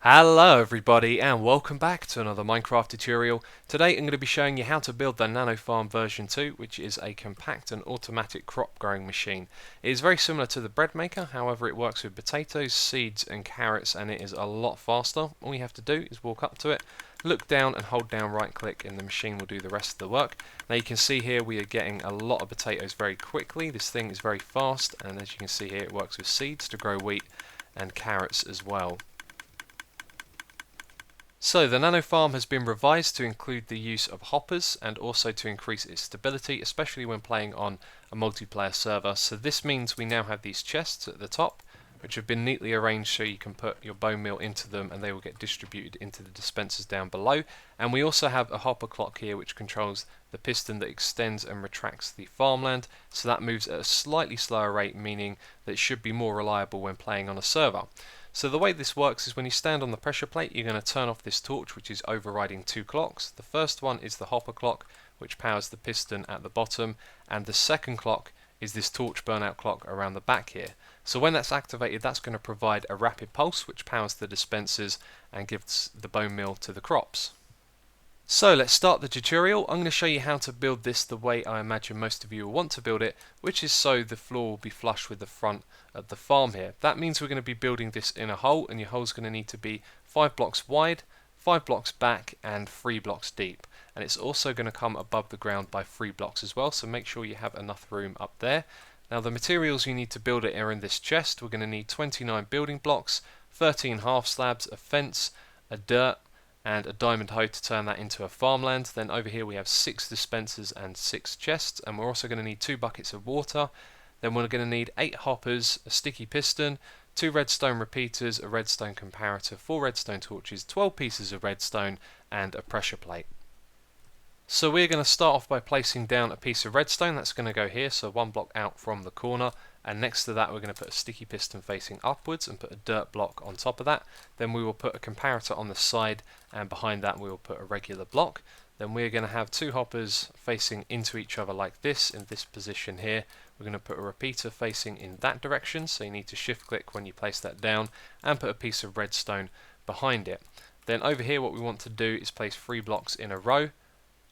Hello everybody and welcome back to another Minecraft tutorial. Today I'm going to be showing you how to build the Nanofarm version 2, which is a compact and automatic crop growing machine. It is very similar to the bread maker, however it works with potatoes, seeds and carrots, and it is a lot faster. All you have to do is walk up to it, look down and hold down right click, and the machine will do the rest of the work. Now you can see here we are getting a lot of potatoes very quickly. This thing is very fast, and as you can see here it works with seeds to grow wheat and carrots as well. So the Nanofarm has been revised to include the use of hoppers and also to increase its stability, especially when playing on a multiplayer server. So this means we now have these chests at the top, which have been neatly arranged so you can put your bone meal into them and they will get distributed into the dispensers down below. And we also have a hopper clock here which controls the piston that extends and retracts the farmland, so that moves at a slightly slower rate, meaning that it should be more reliable when playing on a server. So the way this works is when you stand on the pressure plate, you're going to turn off this torch, which is overriding two clocks. The first one is the hopper clock, which powers the piston at the bottom, and the second clock is this torch burnout clock around the back here. So when that's activated, that's going to provide a rapid pulse, which powers the dispensers and gives the bone meal to the crops. So let's start the tutorial. I'm going to show you how to build this the way I imagine most of you will want to build it, which is so the floor will be flush with the front of the farm here. That means we're going to be building this in a hole, and your hole is going to need to be 5 blocks wide, 5 blocks back and 3 blocks deep. And it's also going to come above the ground by 3 blocks as well, so make sure you have enough room up there. Now the materials you need to build it are in this chest. We're going to need 29 building blocks, 13 half slabs, a fence, a dirt, and a diamond hoe to turn that into a farmland. Then over here we have 6 dispensers and 6 chests, and we're also going to need 2 buckets of water. Then we're going to need 8 hoppers, a sticky piston, 2 redstone repeaters, a redstone comparator, 4 redstone torches, 12 pieces of redstone, and a pressure plate. So we're going to start off by placing down a piece of redstone. That's going to go here, so 1 block out from the corner, and next to that we're going to put a sticky piston facing upwards and put a dirt block on top of that. Then we will put a comparator on the side, and behind that we will put a regular block. Then we're going to have 2 hoppers facing into each other like this, in this position here. We're going to put a repeater facing in that direction, so you need to shift click when you place that down, and put a piece of redstone behind it. Then over here what we want to do is place 3 blocks in a row,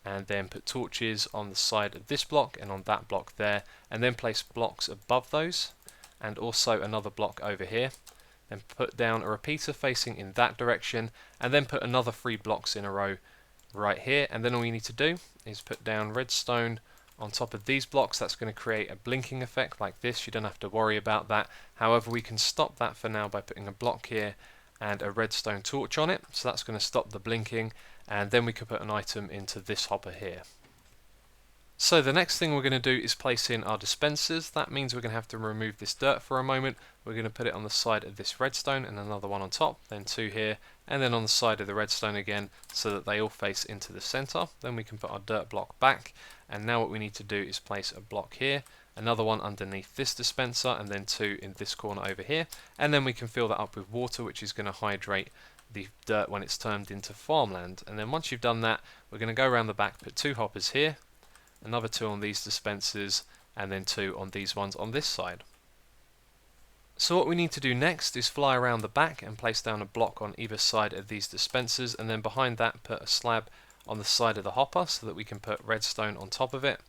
and then put torches on the side of this block and on that block there, and then place blocks above those, and also another block over here. Then put down a repeater facing in that direction, and then put another 3 blocks in a row right here. And then all you need to do is put down redstone on top of these blocks. That's going to create a blinking effect like this. You don't have to worry about that. However, we can stop that for now by putting a block here and a redstone torch on it, so that's going to stop the blinking, and then we could put an item into this hopper here. So the next thing we're going to do is place in our dispensers. That means we're going to have to remove this dirt for a moment. We're going to put it on the side of this redstone and another one on top, then 2 here, and then on the side of the redstone again, so that they all face into the center. Then we can put our dirt block back, and now what we need to do is place a block here, another one underneath this dispenser, and then 2 in this corner over here, and then we can fill that up with water, which is going to hydrate the dirt when it's turned into farmland. And then once you've done that, we're going to go around the back, put 2 hoppers here, another 2 on these dispensers, and then 2 on these ones on this side. So what we need to do next is fly around the back and place down a block on either side of these dispensers, and then behind that put a slab on the side of the hopper so that we can put redstone on top of it.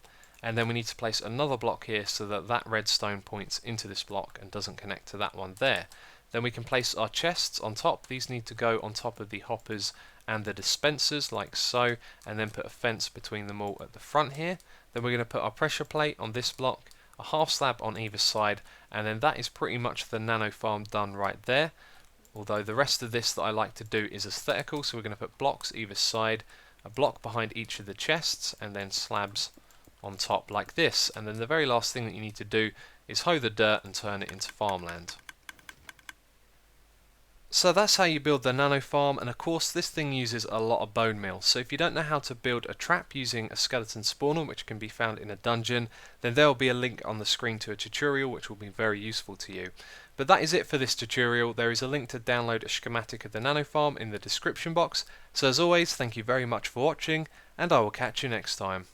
And then we need to place another block here so that that redstone points into this block and doesn't connect to that one there. Then we can place our chests on top. These need to go on top of the hoppers and the dispensers like so, and then put a fence between them all at the front here. Then we're going to put our pressure plate on this block, a half slab on either side, and then that is pretty much the Nanofarm done right there. Although the rest of this that I like to do is aesthetical, so we're going to put blocks either side, a block behind each of the chests, and then slabs on top like this. And then the very last thing that you need to do is hoe the dirt and turn it into farmland. So that's how you build the Nanofarm, and of course this thing uses a lot of bone meal. So if you don't know how to build a trap using a skeleton spawner, which can be found in a dungeon, then there will be a link on the screen to a tutorial which will be very useful to you. But that is it for this tutorial. There is a link to download a schematic of the Nanofarm in the description box. So as always, thank you very much for watching, and I will catch you next time.